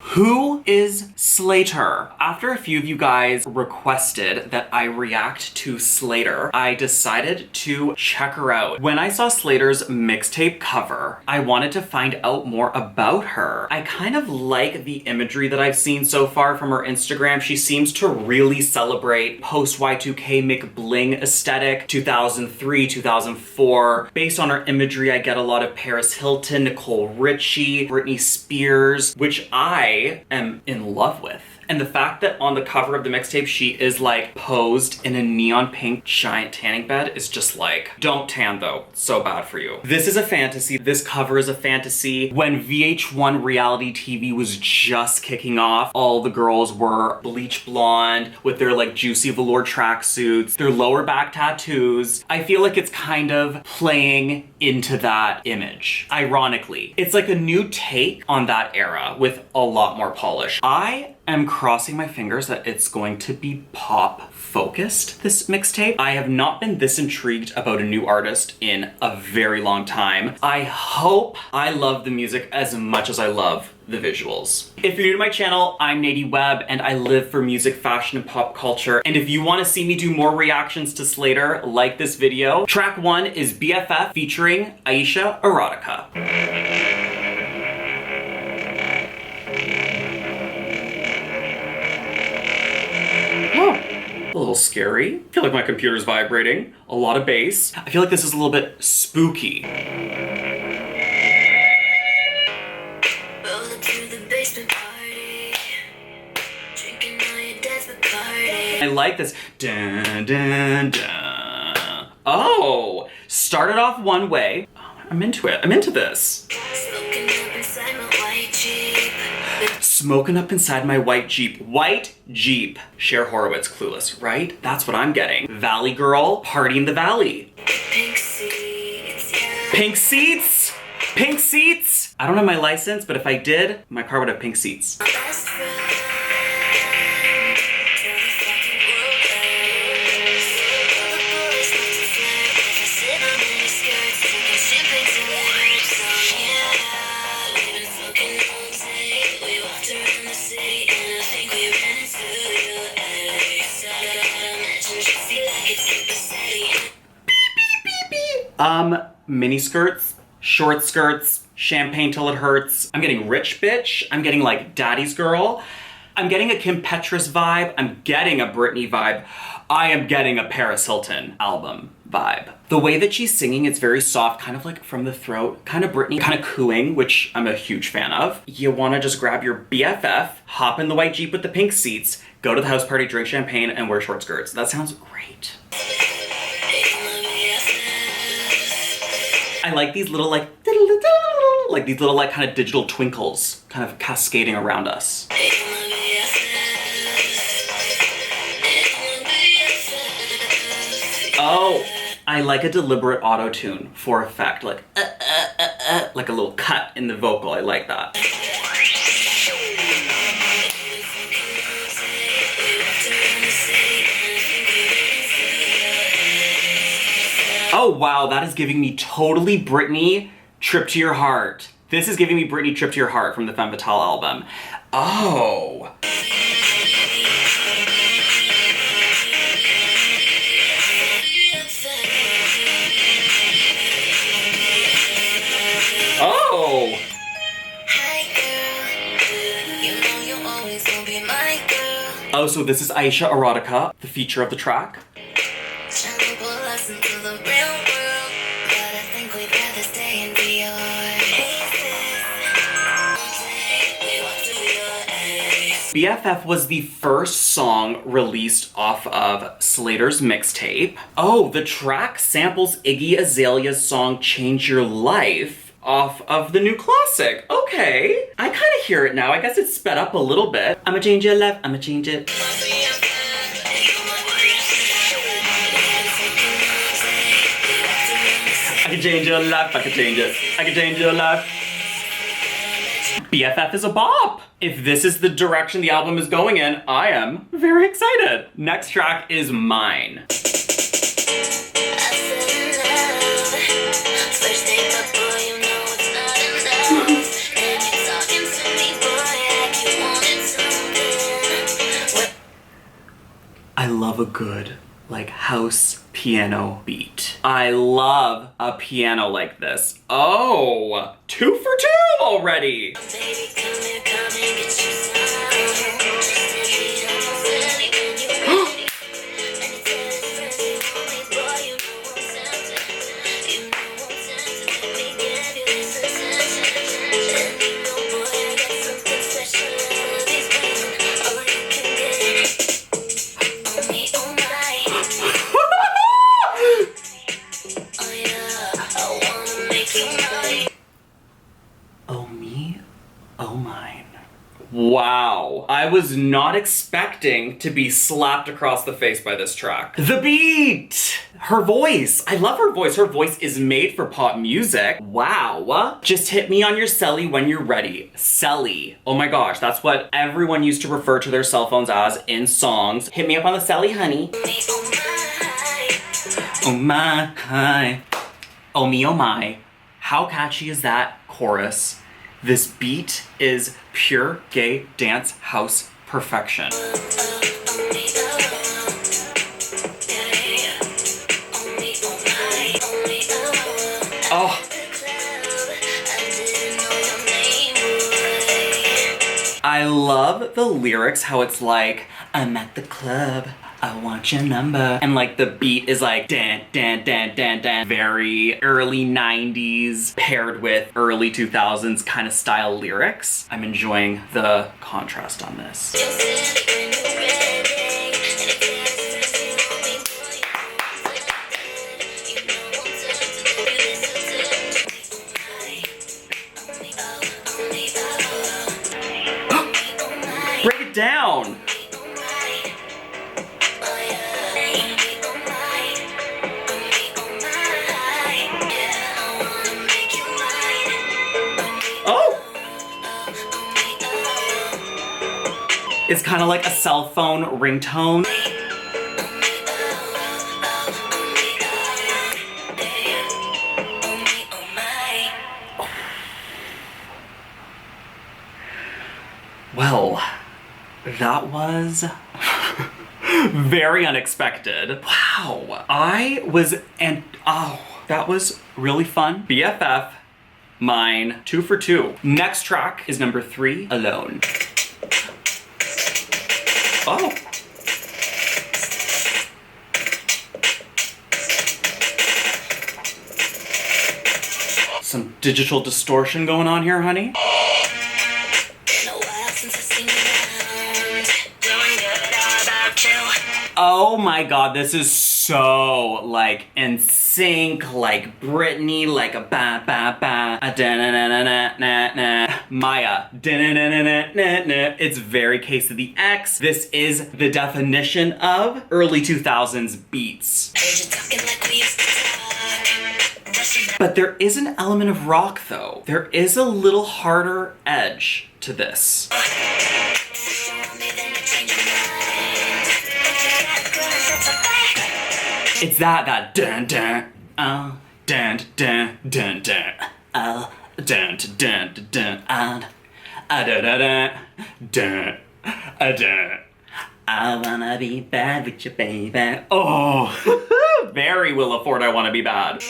Who is Slayyyter? After a few of you guys requested that I react to Slayyyter, I decided to check her out. When I saw Slayyyter's mixtape cover, I wanted to find out more about her. I kind of like the imagery that I've seen so far from her Instagram. She seems to really celebrate post Y2K McBling aesthetic, 2003, 2004. Based on her imagery, I get a lot of Paris Hilton, Nicole Richie, Britney Spears, which I am in love with. And the fact that on the cover of the mixtape, she is like posed in a neon pink giant tanning bed is just like, don't tan though, it's so bad for you. This is a fantasy. This cover is a fantasy. When VH1 reality TV was just kicking off, all the girls were bleach blonde with their like juicy velour tracksuits, their lower back tattoos. I feel like it's kind of playing into that image. Ironically, it's like a new take on that era with a lot more polish. I am crossing my fingers that it's going to be pop focused, this mixtape. I have not been this intrigued about a new artist in a very long time. I hope I love the music as much as I love the visuals. If you're new to my channel, I'm Nady Webb and I live for music, fashion, and pop culture. And if you want to see me do more reactions to Slayyyter like this video, track 1 is BFF featuring Aisha Erotica. A little scary. I feel like my computer's vibrating. A lot of bass. I feel like this is a little bit spooky. I like this. Dun, dun, dun. Oh, started off one way. Oh, I'm into it. I'm into this. Smoking up inside my white Jeep. White Jeep. Cher Horowitz, Clueless, right? That's what I'm getting. Valley girl, party in the valley. Pink seats. Pink seats? Pink seats? I don't have my license, but if I did, my car would have pink seats. Mini skirts, short skirts, champagne till it hurts. I'm getting rich bitch. I'm getting like daddy's girl. I'm getting a Kim Petras vibe. I'm getting a Britney vibe. I am getting a Paris Hilton album vibe. The way that she's singing, it's very soft, kind of like from the throat, kind of Britney, kind of cooing, which I'm a huge fan of. You wanna just grab your BFF, hop in the white Jeep with the pink seats, go to the house party, drink champagne, and wear short skirts. That sounds great. I like these little like these little like kind of digital twinkles kind of cascading around us. Oh, I like a deliberate auto-tune for effect, like a little cut in the vocal. I like that. Oh wow, that is giving me totally Britney Trip to Your Heart. This is giving me Britney Trip to Your Heart from the Femme Fatale album. Oh. Oh. Oh, so this is Aisha Erotica, the feature of the track. BFF was the first song released off of Slayyyter's mixtape. Oh, the track samples Iggy Azalea's song Change Your Life off of the new classic. Okay, I kind of hear it now. I guess it's sped up a little bit. I'ma change your life, I'ma change it. I can change your life, I can change it. I can change your life. BFF is a bop. If this is the direction the album is going in, I am very excited. Next track is Mine. love a good, like, house piano beat. I love a piano like this. Oh, 2 for 2 already. Baby, come here, come and get you some. Wow, I was not expecting to be slapped across the face by this track. The beat! Her voice, I love her voice. Her voice is made for pop music. Wow. Just hit me on your celly when you're ready. Celly. Oh my gosh, that's what everyone used to refer to their cell phones as in songs. Hit me up on the celly, honey. Oh my, hi. Oh me, oh my. How catchy is that chorus? This beat is pure gay dance house perfection. Oh. I love the lyrics, how it's like, I'm at the club, I want your number. And like the beat is like dan, dan, dan, dan, dan. Very early 90s paired with early 2000s kind of style lyrics. I'm enjoying the contrast on this. Break it down. It's kind of like a cell phone ringtone. Well, that was very unexpected. Wow. That was really fun. BFF, mine, 2 for 2. Next track is number 3, Alone. Oh. Some digital distortion going on here, honey. Oh my god, this is so like in sync, like Britney, like a ba ba ba, a da na na na na na na, Maya, da na na na na na na. It's very Case of the X. This is the definition of early 2000s beats. But there is an element of rock though. There is a little harder edge to this. It's that dun dun, dun dun dun dun, dun dun dun dun, da da da dun, dun. I wanna be bad with you, baby. Oh, very Willa Ford, I wanna be bad.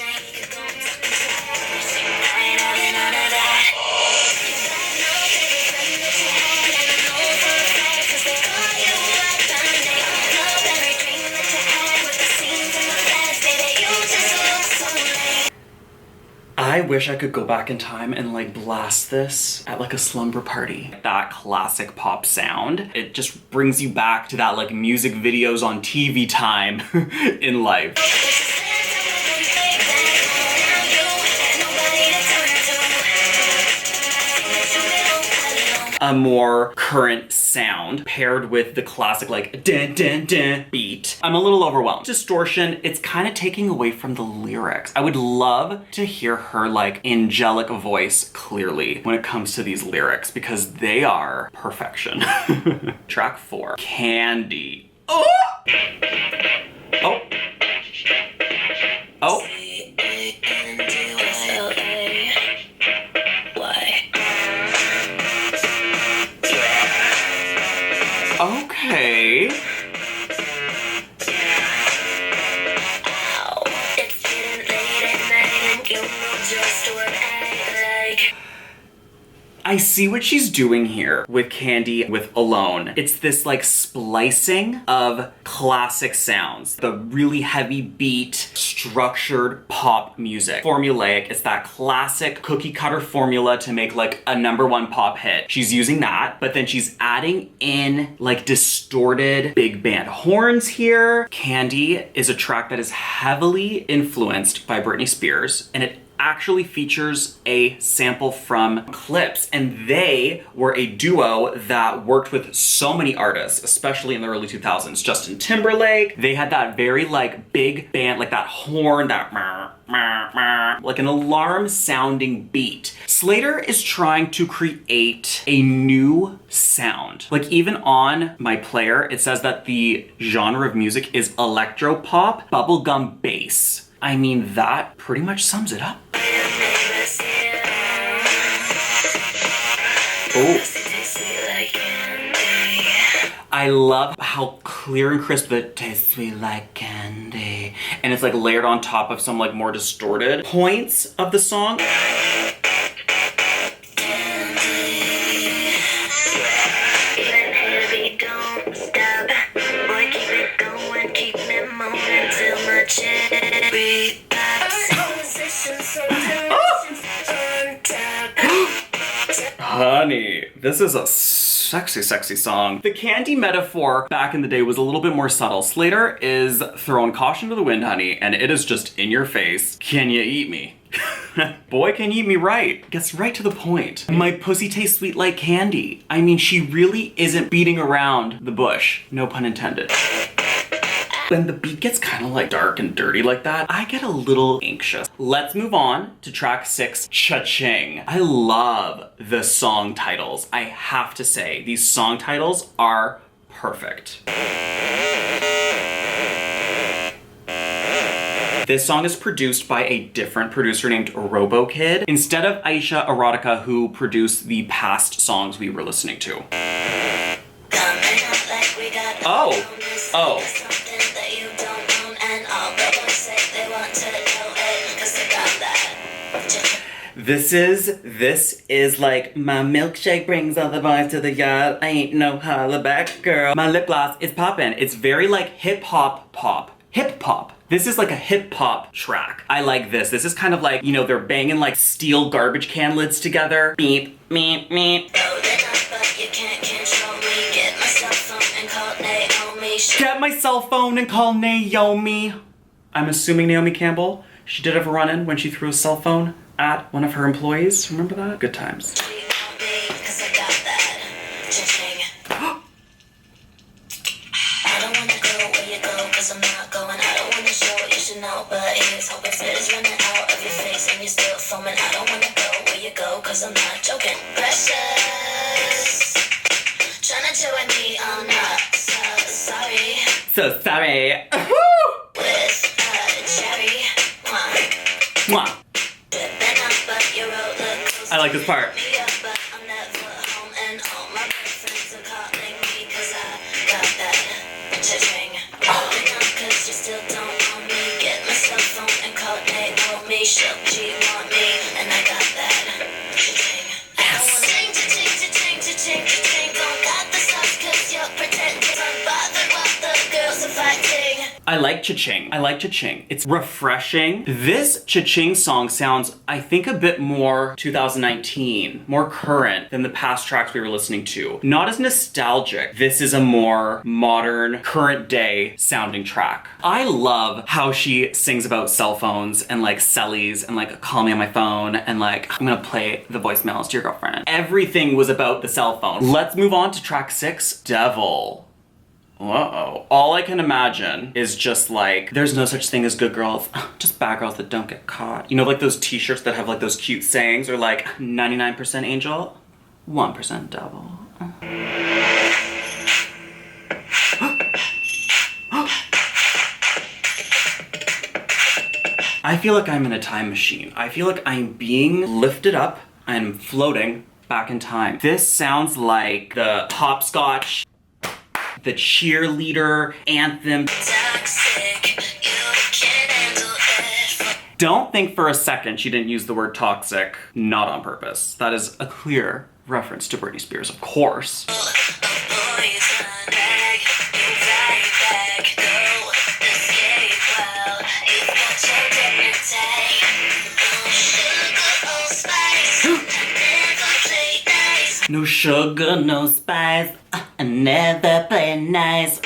I wish I could go back in time and like blast this at like a slumber party. That classic pop sound, it just brings you back to that like music videos on TV time in life. A more current sound paired with the classic like dun dun dun beat. I'm a little overwhelmed. Distortion, it's kind of taking away from the lyrics. I would love to hear her like angelic voice clearly when it comes to these lyrics because they are perfection. Track 4, Candy. Oh! Oh. Oh. Okay. I see what she's doing here with Candy with Alone. It's this like splicing of classic sounds. The really heavy beat, structured pop music. Formulaic, it's that classic cookie cutter formula to make like a #1 pop hit. She's using that, but then she's adding in like distorted big band horns here. Candy is a track that is heavily influenced by Britney Spears, and it actually features a sample from Clips, and they were a duo that worked with so many artists, especially in the early 2000s. Justin Timberlake, they had that very like big band, like that horn, that like an alarm sounding beat. Slayyyter is trying to create a new sound. Like even on my player, it says that the genre of music is electro pop, bubblegum bass. I mean, that pretty much sums it up. Oh. I love how clear and crisp the tastes sweet like candy. And it's like layered on top of some like more distorted points of the song. Honey, this is a sexy, sexy song. The candy metaphor back in the day was a little bit more subtle. Slayyyter is throwing caution to the wind, honey, and it is just in your face. Can you eat me? Boy, can you eat me right. Gets right to the point. My pussy tastes sweet like candy. I mean, she really isn't beating around the bush. No pun intended. When the beat gets kind of like dark and dirty like that, I get a little anxious. Let's move on to track 6, Cha-ching. I love the song titles. I have to say, these song titles are perfect. This song is produced by a different producer named RoboKid, instead of Aisha Erotica, who produced the past songs we were listening to. Oh. This is like, my milkshake brings all the boys to the yard. I ain't no holla back girl. My lip gloss is poppin'. It's very like hip hop pop. Hip hop. This is like a hip hop track. I like this. This is kind of like, you know, they're banging like steel garbage can lids together. Beep, meep, meep. Get my cell phone and call Naomi. I'm assuming Naomi Campbell. She did have a run-in when she threw a cell phone at one of her employees. Remember that? Good times. So sorry. Mwah. I like this part. I like Cha-ching. I like Cha-ching. It's refreshing. This Cha-ching song sounds, I think, a bit more 2019, more current than the past tracks we were listening to. Not as nostalgic. This is a more modern, current day sounding track. I love how she sings about cell phones and like cellies and like call me on my phone and like I'm gonna play the voicemails to your girlfriend. Everything was about the cell phone. Let's move on to track 6, Devil. Uh-oh. All I can imagine is just like, there's no such thing as good girls, just bad girls that don't get caught. You know, like those t-shirts that have like those cute sayings, or like 99% angel, 1% devil. I feel like I'm in a time machine. I feel like I'm being lifted up, I'm floating back in time. This sounds like the hopscotch, the cheerleader anthem. Toxic, don't think for a second she didn't use the word toxic, not on purpose. That is a clear Reference to Britney Spears, of course. No sugar, no spice, I never play nice.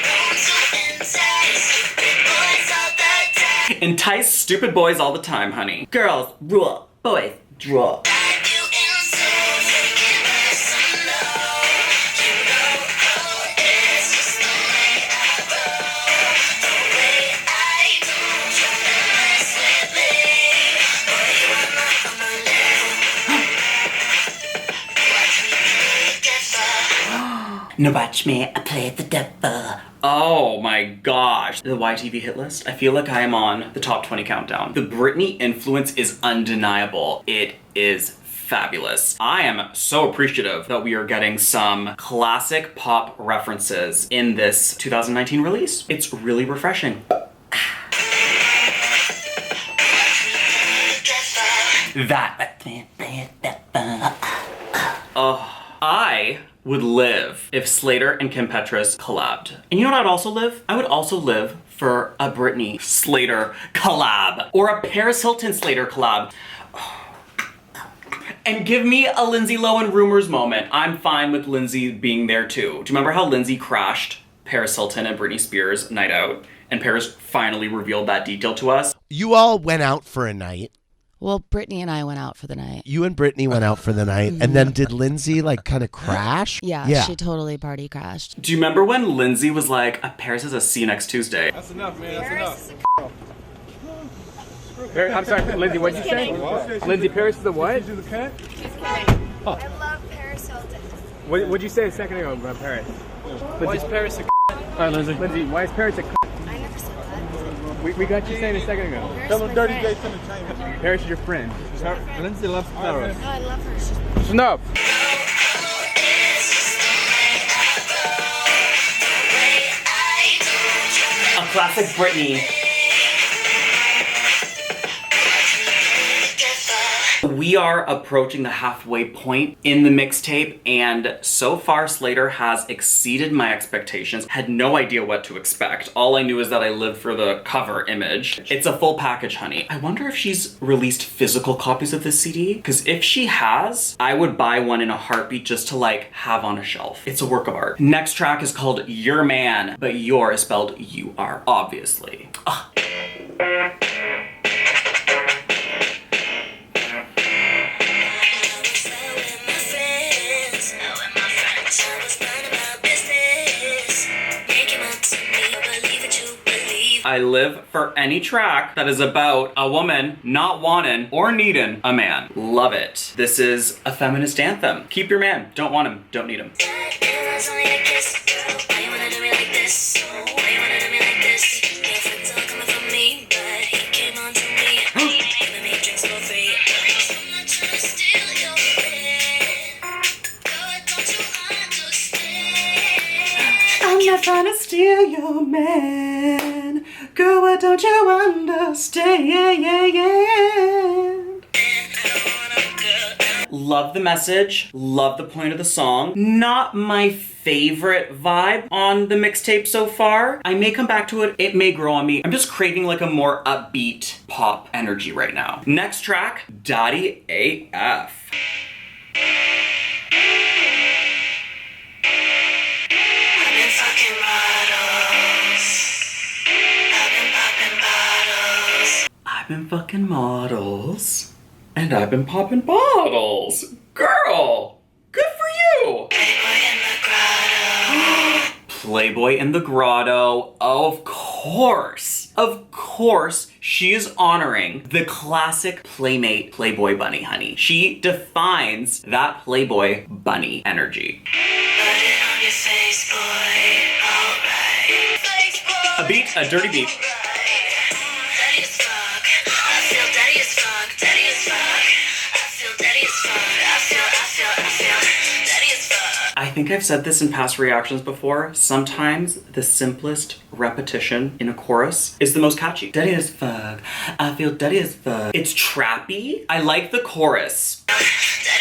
Entice stupid boys all the time, honey. Girls rule, boys draw. No, watch me, I play the devil. Oh my gosh. The YTV hit list? I feel like I am on the top 20 countdown. The Britney influence is undeniable. It is fabulous. I am so appreciative that we are getting some classic pop references in this 2019 release. It's really refreshing. I would live if Slayyyter and Kim Petras collabed. And you know what I'd also live? I would also live for a Britney Slayyyter collab. Or a Paris Hilton Slayyyter collab. And give me a Lindsay Lohan rumors moment. I'm fine with Lindsay being there too. Do you remember how Lindsay crashed Paris Hilton and Britney Spears' night out? And Paris finally revealed that detail to us. You all went out for a night. Well, Brittany and I went out for the night. You and Brittany went out for the night, and then did Lindsay like kind of crash? Yeah, she totally party crashed. Do you remember when Lindsay was like, Paris has a see you next Tuesday? That's enough, man. That's enough. I'm sorry, Lindsay, what'd you say? Lindsay, Paris is the what? She's kidding. I love Paris Hilton. What'd you say a second ago about Paris? Why is Paris a Alright, Lindsay, why is Paris a I never said that. We got you saying a second ago. Tell them Dirty Jason Entertainment. Paris is your friend. Lindsay loves Paris. Oh, I love her. She's No. A classic Britney. We are approaching the halfway point in the mixtape, and so far Slayyyter has exceeded my expectations. Had no idea what to expect. All I knew is that I lived for the cover image. It's a full package, honey. I wonder if she's released physical copies of this CD, because if she has, I would buy one in a heartbeat just to like have on a shelf. It's a work of art. Next track is called Your Man, but your is spelled U-R, obviously. I live for any track that is about a woman not wanting or needing a man. Love it. This is a feminist anthem. Keep your man. Don't want him. Don't need him. I'm not trying to steal your man. Girl, what don't you understand? Love the message, love the point of the song. Not my favorite vibe on the mixtape so far. I may come back to it, it may grow on me. I'm just craving like a more upbeat pop energy right now. Next track, Daddy AF. I've been fucking models, and I've been popping bottles. Girl, good for you. Playboy in the Grotto. Of course. Of course, she is honoring the classic Playmate Playboy bunny, honey. She defines that Playboy bunny energy. A beat, a dirty beat. I think I've said this in past reactions before. Sometimes the simplest repetition in a chorus is the most catchy. Daddy as fuck. I feel daddy as fuck. It's trappy. I like the chorus. Daddy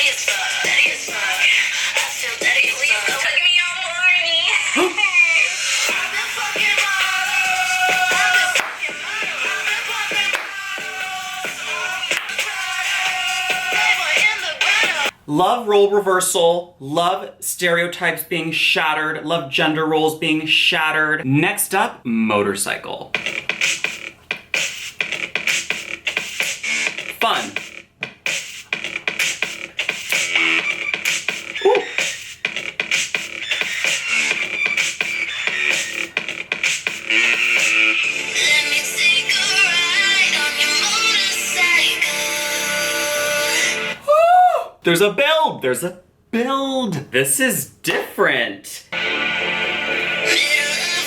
as fuck. Daddy as fuck. Love role reversal, love stereotypes being shattered, love gender roles being shattered. Next up, motorcycle. Fun. Ooh. Let me take a ride on your motorcycle. Woo! There's a build. There's a build. This is different. Middle of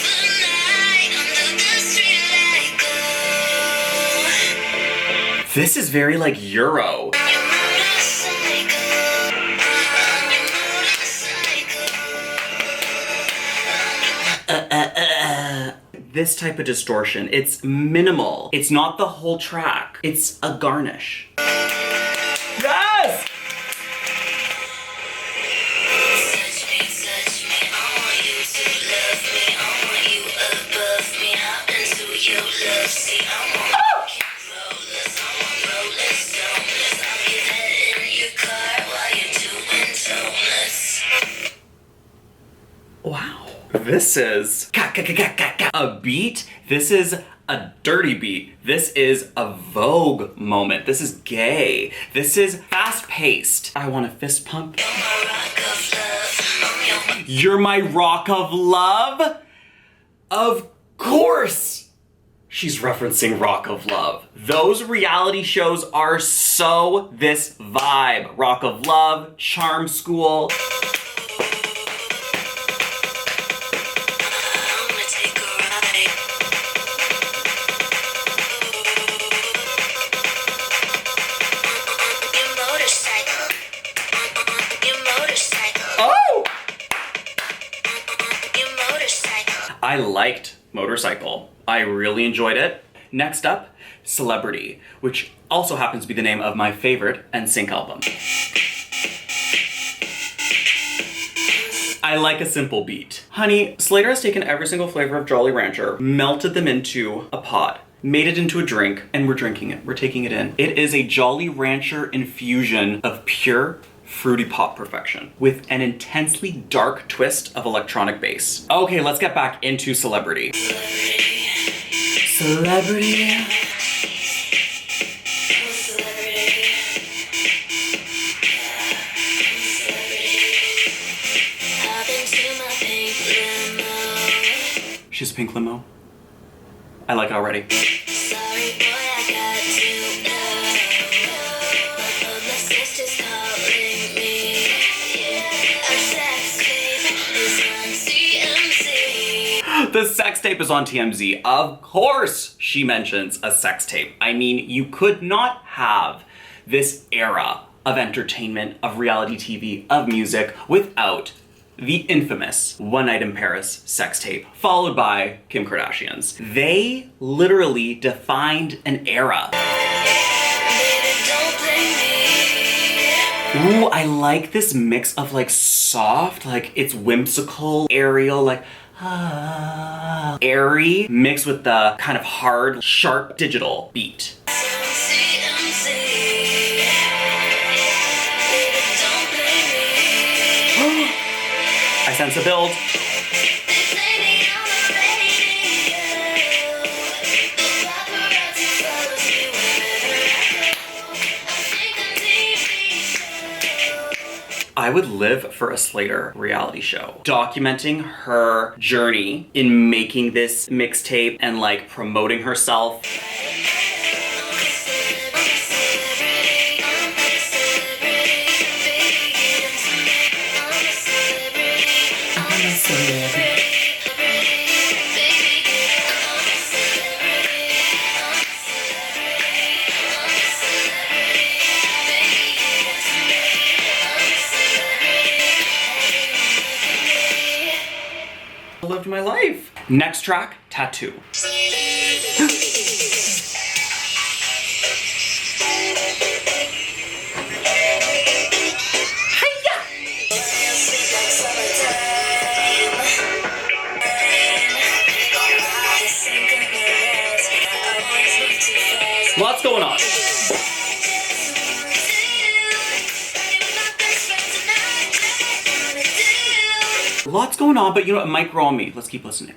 the night, under the streetlight glow. This is very like Euro. On your motorcycle. On your motorcycle. This type of distortion, it's minimal. It's not the whole track. It's a garnish. Yes! Touch me, I want you to love me. I want you above me, hop into your love seat. I want rollers, I want rolling stones. I'll get that in your car while you're doing donuts. Wow. This is a beat. This is a dirty beat. This is a Vogue moment. This is gay. This is fast paced. I want a fist pump. My rock of love, I'm your You're my rock of love? Of course! She's referencing Rock of Love. Those reality shows are so this vibe. Rock of Love, Charm School. I wanna take a ride. Your motorcycle. Your motorcycle. Oh! Your motorcycle. I liked Motorcycle. I really enjoyed it. Next up, Celebrity, which also happens to be the name of my favorite NSYNC album. I like a simple beat. Honey, Slayyyter has taken every single flavor of Jolly Rancher, melted them into a pot, made it into a drink, and we're drinking it. We're taking it in. It is a Jolly Rancher infusion of pure fruity pop perfection with an intensely dark twist of electronic bass. Okay, let's get back into Celebrity. Celebrity. Hop into my pink limo. She's a pink limo. I like it already. Sorry, boy, I got to go. But my sister's calling me. Our sex tape is on TMZ. The sex tape is on TMZ. Of course she mentions a sex tape. I mean, you could not have this era of entertainment, of reality TV, of music without the infamous One Night in Paris sex tape, followed by Kim Kardashian's. They literally defined an era. Baby, don't blame me. Ooh, I like this mix of like soft, like it's whimsical, aerial, like airy, mixed with the kind of hard, sharp digital beat. TMZ. Baby, don't blame me. I sense a build. They play me on the radio. The paparazzi follows me wherever I go. I think I'm TV show. I would live for a Slayyyter reality show, documenting her journey in making this mixtape and like promoting herself. I lived my life. Next track, Tattoo. Lots going on. lots going on, but you know what? It might grow on me. Let's keep listening.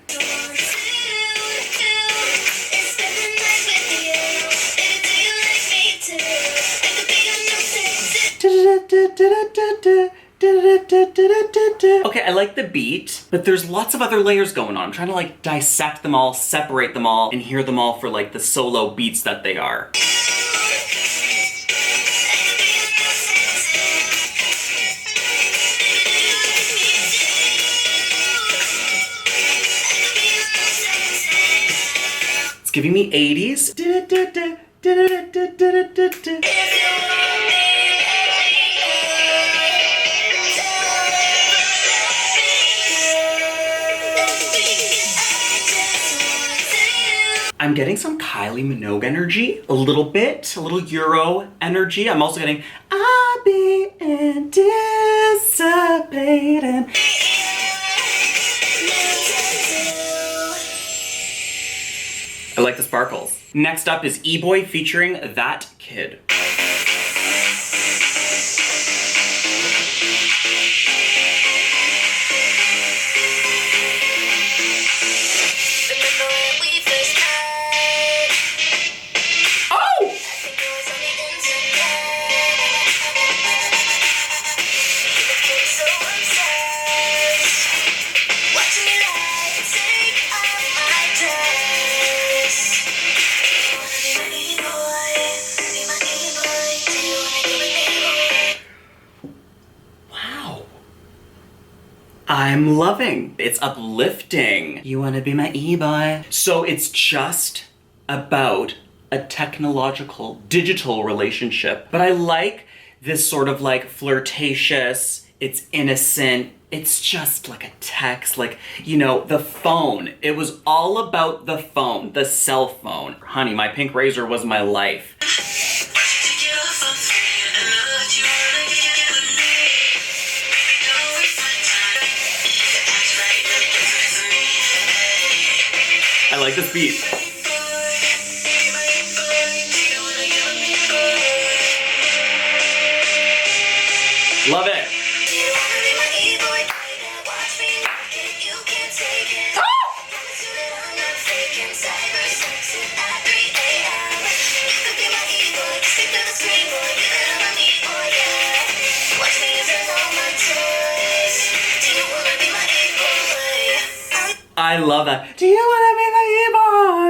Okay, I like the beat, but there's lots of other layers going on. I'm trying to like dissect them all, separate them all, and hear them all for like the solo beats that they are. It's giving me 80s. I'm getting some Kylie Minogue energy, a little Euro energy. I'm also getting, I'll be anticipating. I like the sparkles. Next up is E-Boy featuring That Kid. I'm loving. It's uplifting. You wanna be my E-boy? So it's just about a technological, digital relationship. But I like this sort of like flirtatious, it's innocent, it's just like a text, like, you know, the phone. It was all about the phone, the cell phone. Honey, my pink razor was my life. I like this beat. Love it. I love that. Do you wanna be my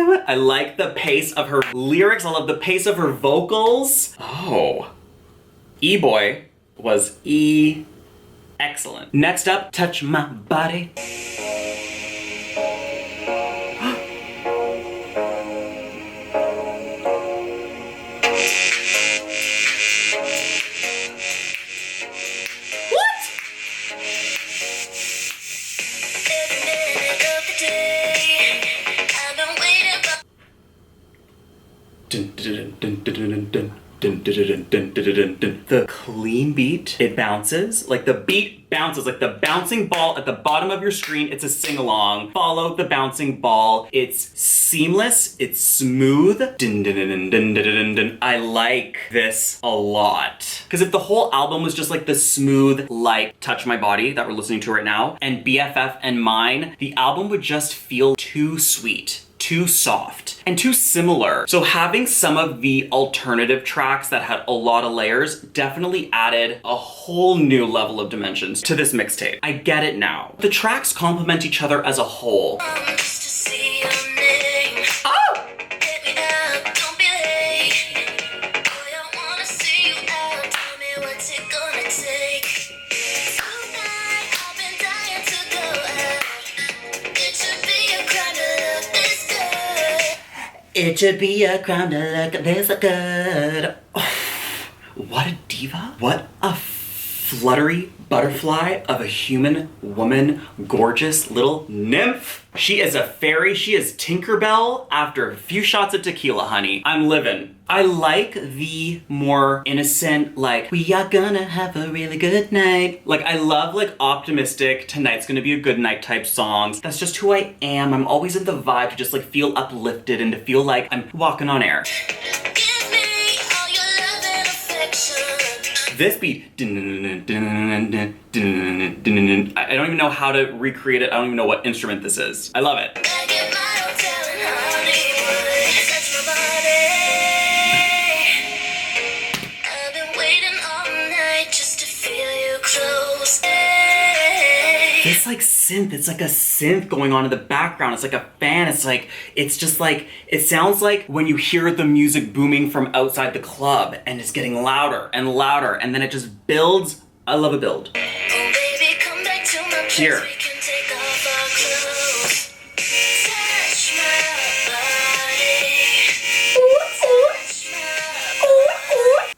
E-boy? I like the pace of her lyrics. I love the pace of her vocals. Oh. E-boy was excellent. Next up, Touch My Body. The clean beat, it bounces. Like the beat bounces, like the bouncing ball at the bottom of your screen. It's a sing-along. Follow the bouncing ball. It's seamless. It's smooth. I like this a lot. Because if the whole album was just like the smooth, like Touch My Body that we're listening to right now, and BFF and Mine, the album would just feel too sweet, too soft, and too similar. So having some of the alternative tracks that had a lot of layers definitely added a whole new level of dimensions to this mixtape. I get it now. The tracks complement each other as a whole. It should be a crime to look this good. Oh, what a diva. What a fluttery butterfly of a human woman, gorgeous little nymph. She is a fairy. She is Tinkerbell after a few shots of tequila, honey. I'm living. I like the more innocent, like, we are gonna have a really good night. Like, I love like optimistic, tonight's gonna be a good night type songs. That's just who I am. I'm always in the vibe to just like feel uplifted and to feel like I'm walking on air. This beat, I don't even know how to recreate it. I don't even know what instrument this is. I love it. Back at my hotel in Hollywood, touch my body. I've been waiting all night just to feel you close. It's like synth. It's like a synth going on in the background. It's like a fan. It's just like, it sounds like when you hear the music booming from outside the club and it's getting louder and louder and then it just builds. I love a build. Oh baby, come back to my place. Here. We can take off our clothes. Touch my body.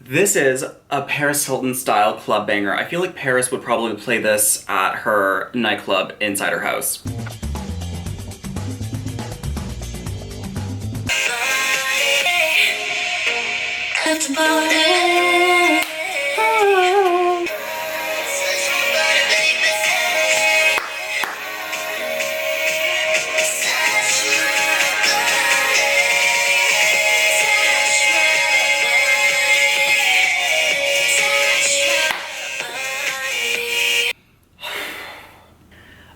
This is a Paris Hilton style club banger. I feel like Paris would probably play this at her nightclub inside her house. After party.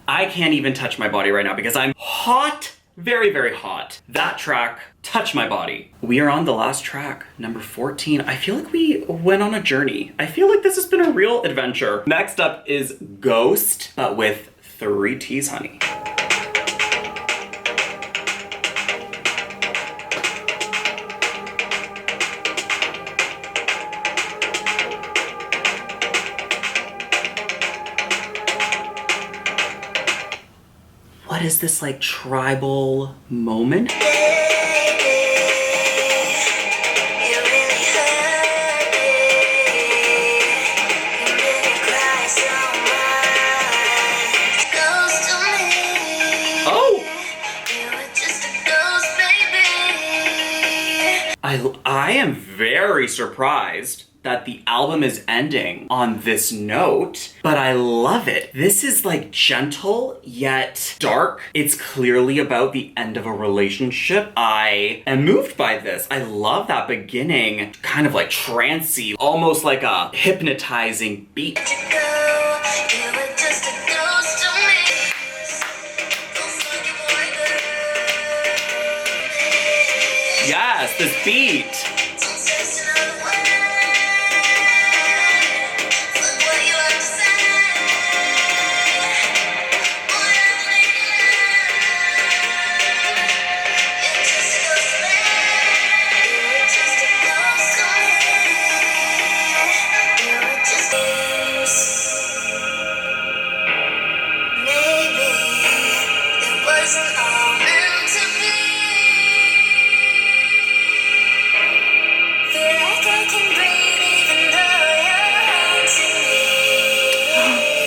I can't even touch my body right now because I'm hot, very, very hot. That track, Touch My Body. We are on the last track, number 14. I feel like we went on a journey. I feel like this has been a real adventure. Next up is Ghost, but with 3 T's, honey. What is this like tribal moment? I am very surprised that the album is ending on this note, but I love it. This is like gentle yet dark. It's clearly about the end of a relationship. I am moved by this. I love that beginning, kind of like trancey, almost like a hypnotizing beat. Yes, this beat.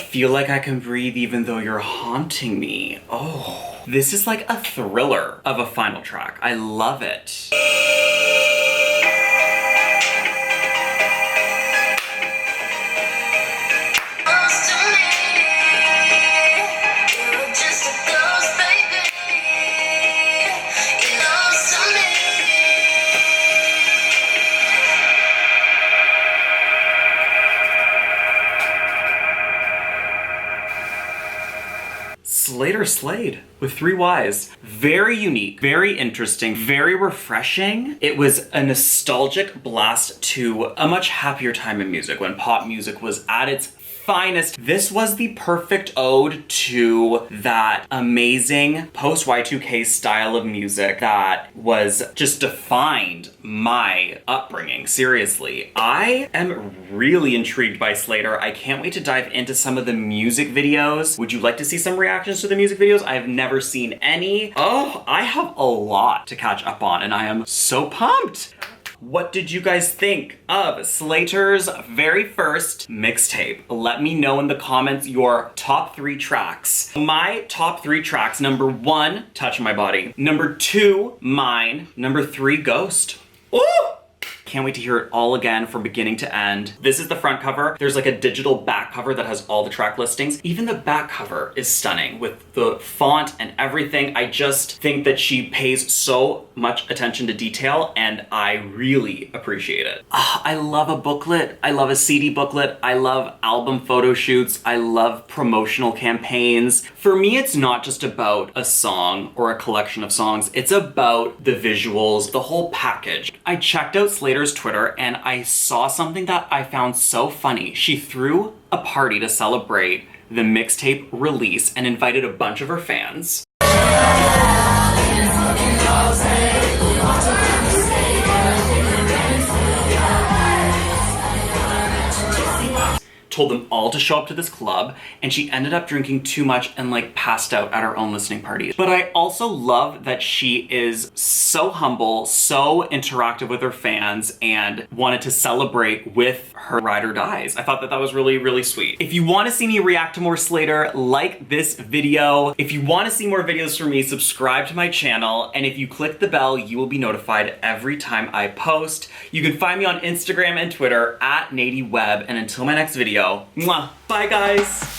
Feel like I can breathe even though you're haunting me. Oh, this is like a thriller of a final track. I love it. Slayyyter slayed with 3 Ys. Very unique, very interesting, very refreshing. It was a nostalgic blast to a much happier time in music when pop music was at its finest. This was the perfect ode to that amazing post-Y2K style of music that was just defined my upbringing. Seriously, I am really intrigued by Slayyyter. I can't wait to dive into some of the music videos. Would you like to see some reactions to the music videos? I have never seen any. Oh, I have a lot to catch up on and I am so pumped. What did you guys think of Slayyyter's very first mixtape? Let me know in the comments your top 3 tracks. My top 3 tracks: number 1, Touch My Body. Number 2, Mine. Number 3, Ghost. Ooh! Can't wait to hear it all again from beginning to end. This is the front cover. There's like a digital back cover that has all the track listings. Even the back cover is stunning with the font and everything. I just think that she pays so much attention to detail and I really appreciate it. I love a booklet. I love a CD booklet. I love album photo shoots. I love promotional campaigns. For me, it's not just about a song or a collection of songs. It's about the visuals, the whole package. I checked out Slayyyter's Twitter and I saw something that I found so funny. She threw a party to celebrate the mixtape release and invited a bunch of her fans. Told them all to show up to this club, and she ended up drinking too much and like passed out at her own listening party. But I also love that she is so humble, so interactive with her fans, and wanted to celebrate with her ride or dies. I thought that that was really, really sweet. If you want to see me react to more Slayyyter, like this video. If you want to see more videos from me, subscribe to my channel, and if you click the bell, you will be notified every time I post. You can find me on Instagram and Twitter at NadyWeb, and until my next video, mwah, bye guys!